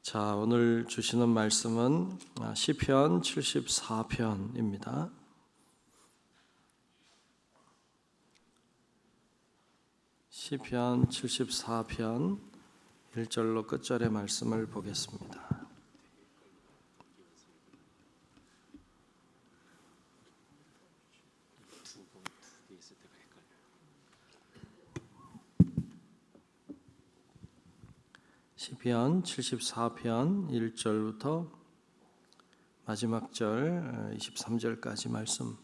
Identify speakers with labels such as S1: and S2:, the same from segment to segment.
S1: 자, 오늘 주시는 말씀은 시편 74편입니다. 시편 74편 1절로 끝절의 말씀을 보겠습니다. 시편 74편 1절부터 마지막 절 23절까지 말씀.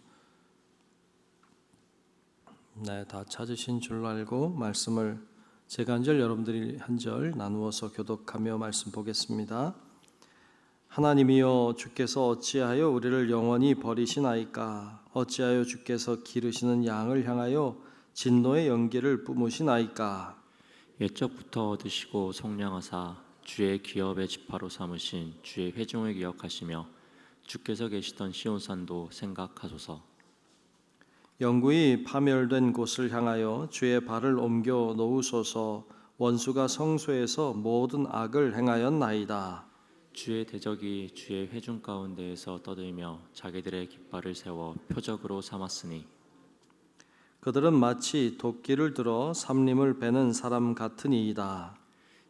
S1: 네, 다 찾으신 줄로 알고 말씀을 제가 한 절 여러분들이 한 절 나누어서 교독하며 말씀 보겠습니다. 하나님이여, 주께서 어찌하여 우리를 영원히 버리시나이까? 어찌하여 주께서 기르시는 양을 향하여 진노의 연기를 뿜으시나이까?
S2: 옛적부터 얻으시고 속량하사 주의 기업의 지파로 삼으신 주의 회중을 기억하시며 주께서 계시던 시온산도 생각하소서.
S1: 영구히 파멸된 곳을 향하여 주의 발을 옮겨 놓으소서. 원수가 성소에서 모든 악을 행하였나이다.
S2: 주의 대적이 주의 회중 가운데에서 떠들며 자기들의 깃발을 세워 표적으로 삼았으니
S1: 그들은 마치 도끼를 들어 삼림을 베는 사람 같으니이다.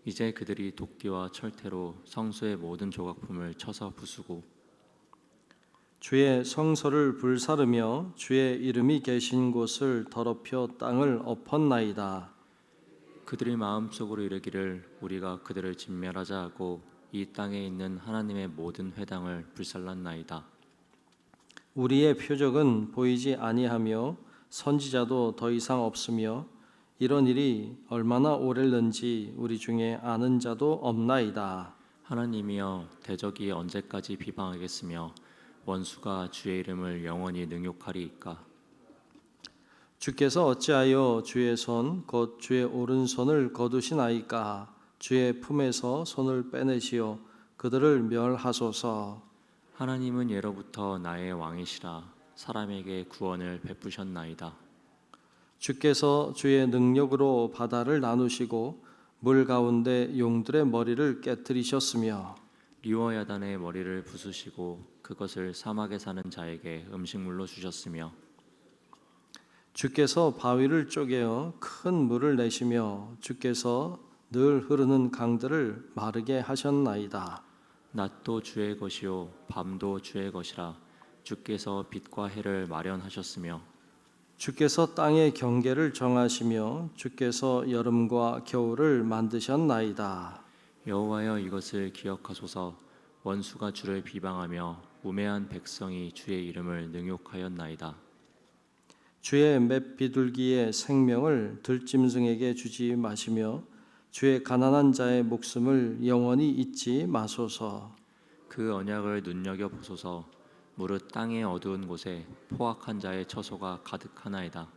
S2: 이제 그들이 도끼와 철퇴로 성소의 모든 조각품을 쳐서 부수고
S1: 주의 성소를 불사르며 주의 이름이 계신 곳을 더럽혀 땅을 엎었나이다.
S2: 그들이 마음속으로 이르기를 우리가 그들을 진멸하자 하고 이 땅에 있는 하나님의 모든 회당을 불살랐나이다.
S1: 우리의 표적은 보이지 아니하며 선지자도 더 이상 없으며 이런 일이 얼마나 오래는지 우리 중에 아는 자도 없나이다.
S2: 하나님이여, 대적이 언제까지 비방하겠으며 원수가 주의 이름을 영원히 능욕하리이까?
S1: 주께서 어찌하여 주의 손 곧 주의 오른손을 거두시나이까? 주의 품에서 손을 빼내시어 그들을 멸하소서.
S2: 하나님은 예로부터 나의 왕이시라. 사람에게 구원을 베푸셨나이다.
S1: 주께서 주의 능력으로 바다를 나누시고 물 가운데 용들의 머리를 깨뜨리셨으며
S2: 리워야단의 머리를 부수시고 그것을 사막에 사는 자에게 음식물로 주셨으며
S1: 주께서 바위를 쪼개어 큰 물을 내시며 주께서 늘 흐르는 강들을 마르게 하셨나이다.
S2: 낮도 주의 것이요 밤도 주의 것이라. 주께서 빛과 해를 마련하셨으며
S1: 주께서 땅의 경계를 정하시며 주께서 여름과 겨울을 만드셨나이다.
S2: 여호와여, 이것을 기억하소서. 원수가 주를 비방하며 우매한 백성이 주의 이름을 능욕하였나이다.
S1: 주의 맷 비둘기의 생명을 들짐승에게 주지 마시며 주의 가난한 자의 목숨을 영원히 잊지 마소서.
S2: 그 언약을 눈여겨보소서. 무릇 땅의 어두운 곳에 포악한 자의 처소가 가득하나이다.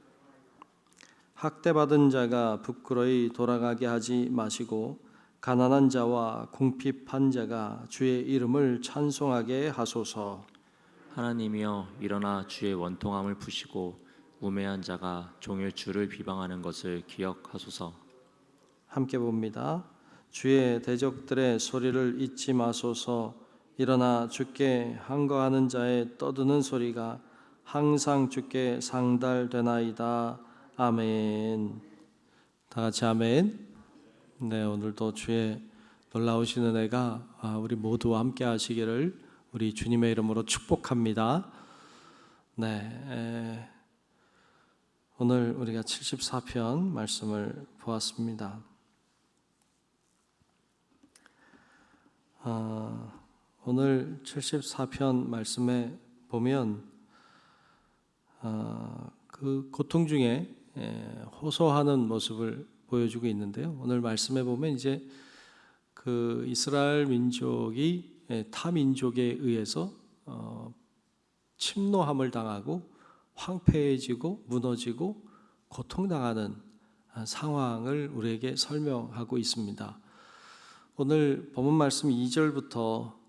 S1: 학대받은 자가 부끄러이 돌아가게 하지 마시고 가난한 자와 궁핍한 자가 주의 이름을 찬송하게 하소서.
S2: 하나님이여, 일어나 주의 원통함을 푸시고 우매한 자가 종일 주를 비방하는 것을 기억하소서.
S1: 함께 봅니다. 주의 대적들의 소리를 잊지 마소서. 일어나 주께 항거하는 자의 떠드는 소리가 항상 주께 상달되나이다. 아멘. 다 같이 아멘. 네, 오늘도 주의 놀라우신 은혜가 우리 모두와 함께 하시기를 우리 주님의 이름으로 축복합니다. 네, 오늘 우리가 74편 말씀을 보았습니다. 오늘 74편 말씀에 보면 그 고통 중에 호소하는 모습을 보여주고 있는데요. 오늘 말씀에 보면 이제 그 이스라엘 민족이 타 민족에 의해서 침노함을 당하고 황폐해지고 무너지고 고통당하는 상황을 우리에게 설명하고 있습니다. 오늘 본문 말씀 2절부터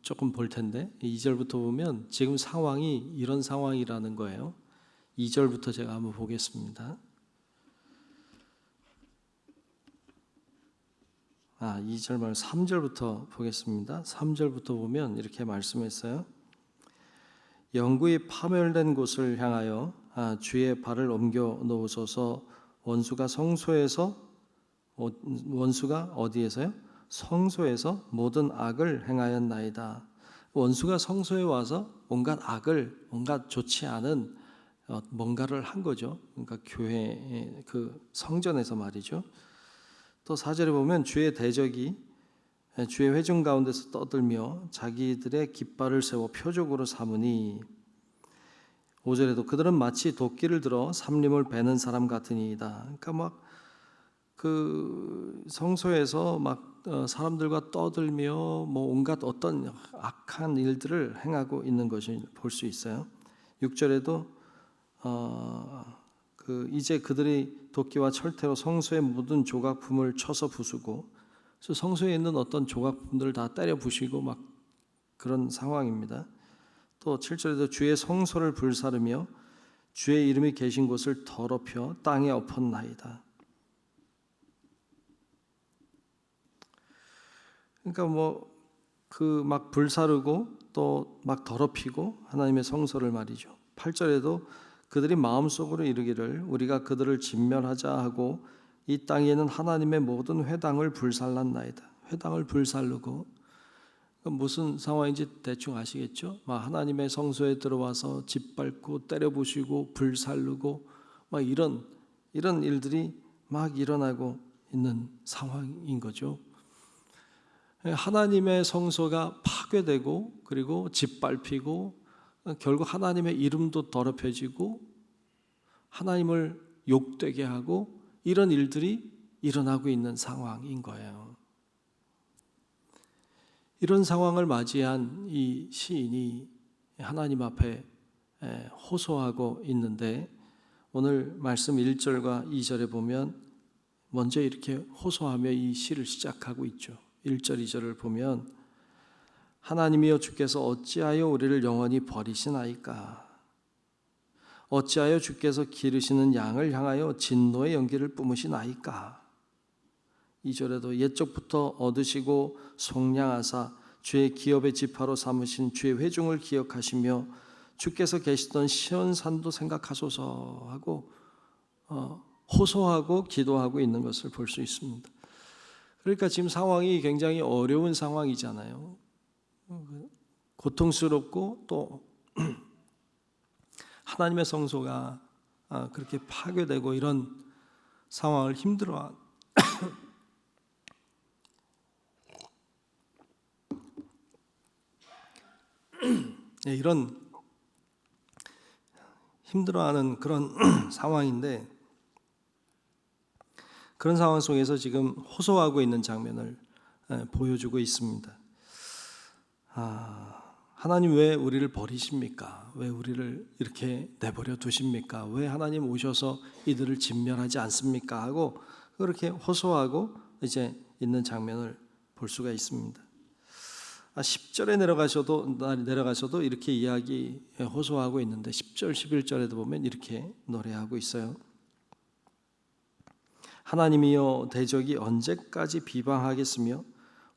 S1: 조금 볼 텐데 2절부터 보면 지금 상황이 이런 상황이라는 거예요. 2절부터 제가 한번 보겠습니다. 2절 말 3절부터 보겠습니다. 3절부터 보면 이렇게 말씀했어요. 영구히 파멸된 곳을 향하여 주의 발을 옮겨 놓으소서. 원수가 어디에서요? 성소에서 모든 악을 행하였나이다. 원수가 성소에 와서 온갖 악을, 온갖 좋지 않은 뭔가를 한 거죠. 그러니까 교회 그 성전에서 말이죠. 또 4절에 보면 주의 대적이 주의 회중 가운데서 떠들며 자기들의 깃발을 세워 표적으로 삼으니, 5절에도 그들은 마치 도끼를 들어 삼림을 베는 사람 같으니이다. 그러니까 막 그 성소에서 막 사람들과 떠들며 뭐 온갖 어떤 악한 일들을 행하고 있는 것을 볼 수 있어요. 6절에도 이제 그들이 도끼와 철퇴로 성소의 모든 조각품을 쳐서 부수고, 그래서 성소에 있는 어떤 조각품들을 다 때려 부시고 막 그런 상황입니다. 또 7절에도 주의 성소를 불사르며 주의 이름이 계신 곳을 더럽혀 땅에 엎었나이다. 그러니까 뭐 그 막 불사르고 또 막 더럽히고 하나님의 성소를 말이죠. 8절에도 그들이 마음속으로 이르기를 우리가 그들을 진멸하자 하고 이 땅에는 하나님의 모든 회당을 불살랐나이다. 회당을 불살르고 무슨 상황인지 대충 아시겠죠? 막 하나님의 성소에 들어와서 짓밟고 때려부시고 불살르고 막 이런 일들이 막 일어나고 있는 상황인 거죠. 하나님의 성소가 파괴되고 그리고 짓밟히고 결국 하나님의 이름도 더럽혀지고 하나님을 욕되게 하고 이런 일들이 일어나고 있는 상황인 거예요. 이런 상황을 맞이한 이 시인이 하나님 앞에 호소하고 있는데, 오늘 말씀 1절과 2절에 보면 먼저 이렇게 호소하며 이 시를 시작하고 있죠. 1절 2절을 보면 하나님이여 주께서 어찌하여 우리를 영원히 버리시나이까? 어찌하여 주께서 기르시는 양을 향하여 진노의 연기를 뿜으시나이까? 2절에도 옛적부터 얻으시고 속량하사 주의 기업의 지파로 삼으신 주의 회중을 기억하시며 주께서 계시던 시온산도 생각하소서 하고 호소하고 기도하고 있는 것을 볼 수 있습니다. 그러니까 지금 상황이 굉장히 어려운 상황이잖아요. 고통스럽고 또 하나님의 성소가 그렇게 파괴되고 이런 상황을 힘들어한 이런 힘들어하는 그런 상황인데, 그런 상황 속에서 지금 호소하고 있는 장면을 보여주고 있습니다. 하나님 왜 우리를 버리십니까? 왜 우리를 이렇게 내버려 두십니까? 왜 하나님 오셔서 이들을 진멸하지 않습니까? 하고 그렇게 호소하고 이제 있는 장면을 볼 수가 있습니다. 10절에 내려가셔도 이렇게 이야기 호소하고 있는데 10절 11절에도 보면 이렇게 노래하고 있어요. 하나님이여 대적이 언제까지 비방하겠으며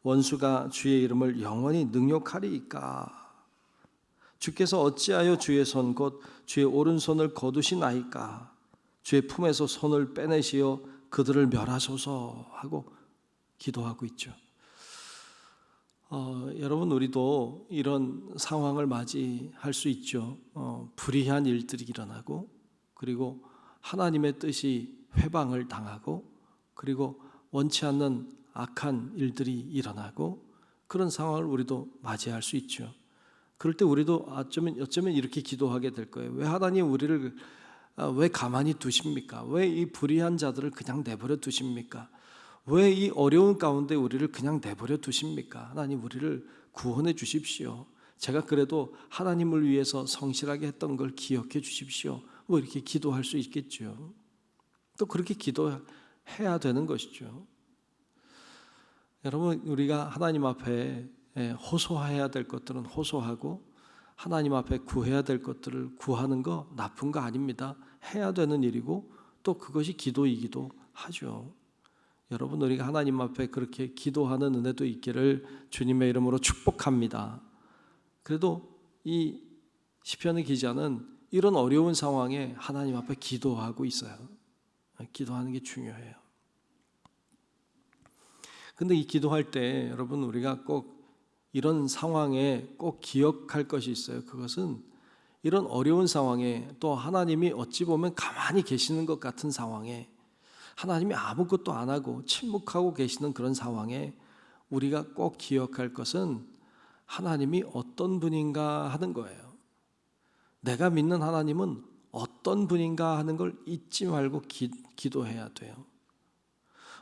S1: 원수가 주의 이름을 영원히 능욕하리이까? 주께서 어찌하여 주의 손 곧 주의 오른손을 거두시나이까? 주의 품에서 손을 빼내시어 그들을 멸하소서 하고 기도하고 있죠. 여러분, 우리도 이런 상황을 맞이할 수 있죠. 불의한 일들이 일어나고 그리고 하나님의 뜻이 회방을 당하고 그리고 원치 않는 악한 일들이 일어나고 그런 상황을 우리도 맞이할 수 있죠. 그럴 때 우리도 어쩌면 이렇게 기도하게 될 거예요. 왜 하나님 우리를 왜 가만히 두십니까? 왜 이 불의한 자들을 그냥 내버려 두십니까? 왜 이 어려운 가운데 우리를 그냥 내버려 두십니까? 하나님 우리를 구원해 주십시오. 제가 그래도 하나님을 위해서 성실하게 했던 걸 기억해 주십시오. 뭐 이렇게 기도할 수 있겠죠. 또 그렇게 기도해야 되는 것이죠. 여러분, 우리가 하나님 앞에 호소해야 될 것들은 호소하고 하나님 앞에 구해야 될 것들을 구하는 거 나쁜 거 아닙니다. 해야 되는 일이고 또 그것이 기도이기도 하죠. 여러분, 우리가 하나님 앞에 그렇게 기도하는 은혜도 있기를 주님의 이름으로 축복합니다. 그래도 이 시편의 기자는 이런 어려운 상황에 하나님 앞에 기도하고 있어요. 기도하는 게 중요해요. 근데 이 기도할 때 여러분, 우리가 꼭 이런 상황에 꼭 기억할 것이 있어요. 그것은 이런 어려운 상황에, 또 하나님이 어찌 보면 가만히 계시는 것 같은 상황에, 하나님이 아무것도 안 하고 침묵하고 계시는 그런 상황에 우리가 꼭 기억할 것은 하나님이 어떤 분인가 하는 거예요. 내가 믿는 하나님은 어떤 분인가 하는 걸 잊지 말고 기도해야 돼요.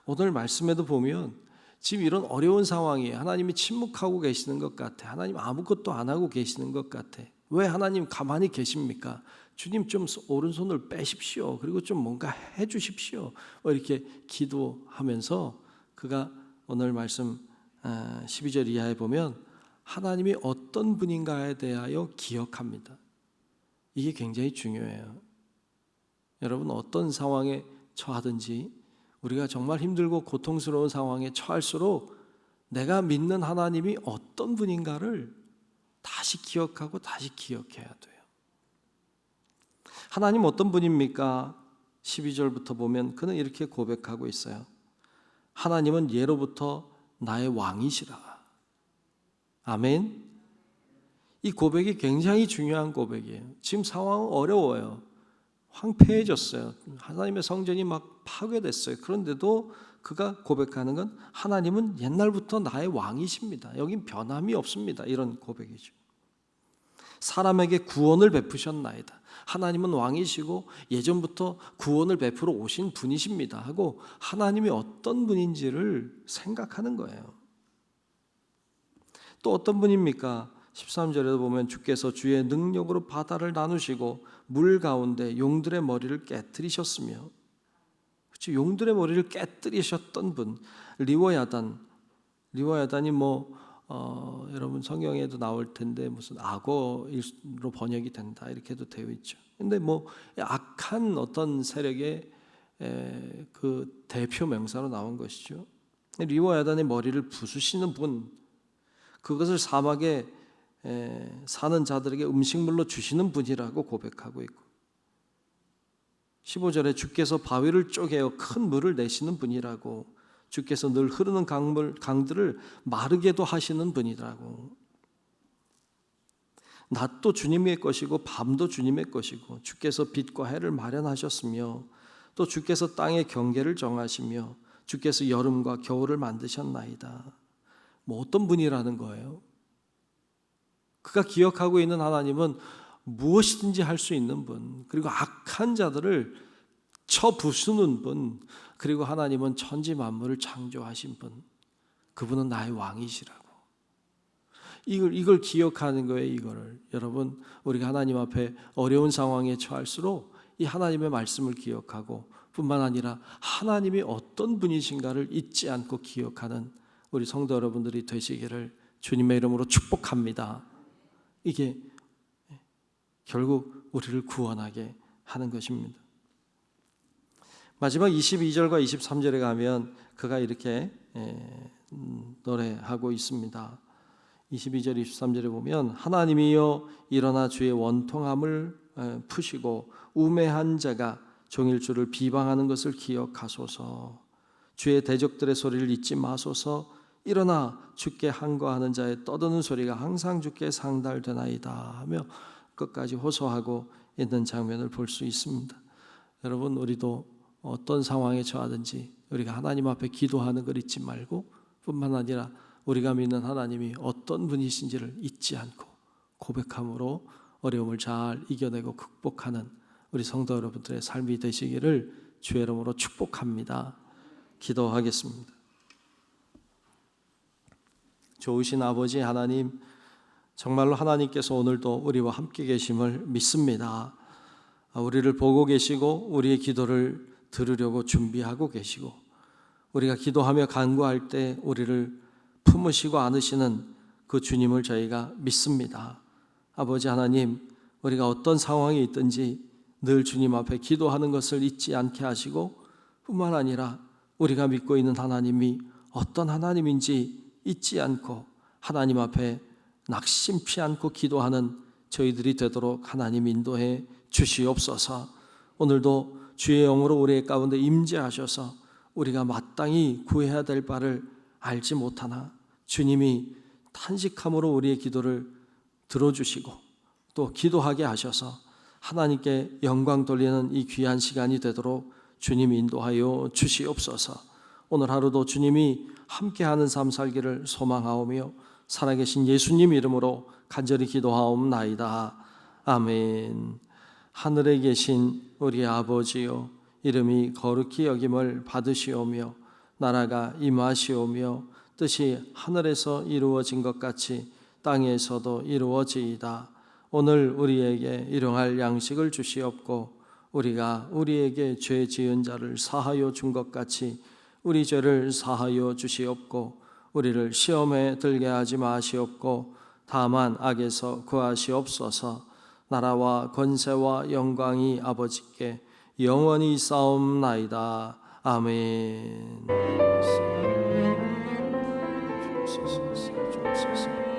S1: 오늘 말씀에도 보면 지금 이런 어려운 상황에 하나님이 침묵하고 계시는 것 같아. 하나님 아무것도 안 하고 계시는 것 같아. 왜 하나님 가만히 계십니까? 주님 좀 오른손을 빼십시오. 그리고 좀 뭔가 해 주십시오. 이렇게 기도하면서 그가 오늘 말씀 12절 이하에 보면 하나님이 어떤 분인가에 대하여 기억합니다. 이게 굉장히 중요해요. 여러분, 어떤 상황에 처하든지 우리가 정말 힘들고 고통스러운 상황에 처할수록 내가 믿는 하나님이 어떤 분인가를 다시 기억하고 다시 기억해야 돼요. 하나님 어떤 분입니까? 12절부터 보면 그는 이렇게 고백하고 있어요. 하나님은 예로부터 나의 왕이시라. 아멘. 이 고백이 굉장히 중요한 고백이에요. 지금 상황은 어려워요. 황폐해졌어요. 하나님의 성전이 막 파괴됐어요. 그런데도 그가 고백하는 건 하나님은 옛날부터 나의 왕이십니다. 여긴 변함이 없습니다. 이런 고백이죠. 사람에게 구원을 베푸셨나이다. 하나님은 왕이시고 예전부터 구원을 베풀어 오신 분이십니다 하고 하나님이 어떤 분인지를 생각하는 거예요. 또 어떤 분입니까? 13절에도 보면 주께서 주의 능력으로 바다를 나누시고 물 가운데 용들의 머리를 깨뜨리셨으며, 그렇죠? 용들의 머리를 깨뜨리셨던 분, 리워야단이 여러분 성경에도 나올 텐데 무슨 악어로 번역이 된다 이렇게도 되어 있죠. 근데 악한 어떤 세력의 그 대표 명사로 나온 것이죠. 리워야단의 머리를 부수시는 분, 그것을 사막에 사는 자들에게 음식물로 주시는 분이라고 고백하고 있고, 15절에 주께서 바위를 쪼개어 큰 물을 내시는 분이라고, 주께서 늘 흐르는 강들을 마르게도 하시는 분이라고, 낮도 주님의 것이고 밤도 주님의 것이고, 주께서 빛과 해를 마련하셨으며 또 주께서 땅의 경계를 정하시며 주께서 여름과 겨울을 만드셨나이다. 어떤 분이라는 거예요? 그가 기억하고 있는 하나님은 무엇이든지 할 수 있는 분, 그리고 악한 자들을 쳐 부수는 분, 그리고 하나님은 천지 만물을 창조하신 분, 그분은 나의 왕이시라고. 이걸 기억하는 거예요. 이거를 여러분, 우리가 하나님 앞에 어려운 상황에 처할수록 이 하나님의 말씀을 기억하고 뿐만 아니라 하나님이 어떤 분이신가를 잊지 않고 기억하는 우리 성도 여러분들이 되시기를 주님의 이름으로 축복합니다. 이게 결국 우리를 구원하게 하는 것입니다. 마지막 22절과 23절에 가면 그가 이렇게 노래하고 있습니다. 22절 23절에 보면 하나님이여 일어나 주의 원통함을 푸시고 우매한 자가 종일주를 비방하는 것을 기억하소서. 주의 대적들의 소리를 잊지 마소서. 일어나 주께 항거하는 자의 떠드는 소리가 항상 주께 상달되나이다 하며 끝까지 호소하고 있는 장면을 볼 수 있습니다. 여러분, 우리도 어떤 상황에 처하든지 우리가 하나님 앞에 기도하는 걸 잊지 말고, 뿐만 아니라 우리가 믿는 하나님이 어떤 분이신지를 잊지 않고 고백함으로 어려움을 잘 이겨내고 극복하는 우리 성도 여러분들의 삶이 되시기를 주의 이름으로 축복합니다. 기도하겠습니다. 좋으신 아버지 하나님, 정말로 하나님께서 오늘도 우리와 함께 계심을 믿습니다. 우리를 보고 계시고 우리의 기도를 들으려고 준비하고 계시고, 우리가 기도하며 간구할 때 우리를 품으시고 안으시는 그 주님을 저희가 믿습니다. 아버지 하나님, 우리가 어떤 상황에 있든지 늘 주님 앞에 기도하는 것을 잊지 않게 하시고, 뿐만 아니라 우리가 믿고 있는 하나님이 어떤 하나님인지 잊지 않고 하나님 앞에 낙심치 않고 기도하는 저희들이 되도록 하나님 인도해 주시옵소서. 오늘도 주의 영으로 우리 가운데 임재하셔서 우리가 마땅히 구해야 될 바를 알지 못하나 주님이 탄식함으로 우리의 기도를 들어주시고 또 기도하게 하셔서 하나님께 영광 돌리는 이 귀한 시간이 되도록 주님 인도하여 주시옵소서. 오늘 하루도 주님이 함께하는 삶 살기를 소망하오며 살아계신 예수님 이름으로 간절히 기도하옵나이다. 아멘. 하늘에 계신 우리 아버지요, 이름이 거룩히 여김을 받으시오며 나라가 임하시오며 뜻이 하늘에서 이루어진 것 같이 땅에서도 이루어지이다. 오늘 우리에게 일용할 양식을 주시옵고 우리가 우리에게 죄 지은 자를 사하여 준 것 같이 우리 죄를 사하여 주시옵고 우리를 시험에 들게 하지 마시옵고 다만 악에서 구하시옵소서. 나라와 권세와 영광이 아버지께 영원히 있사옵나이다. 아멘. 주옵소서.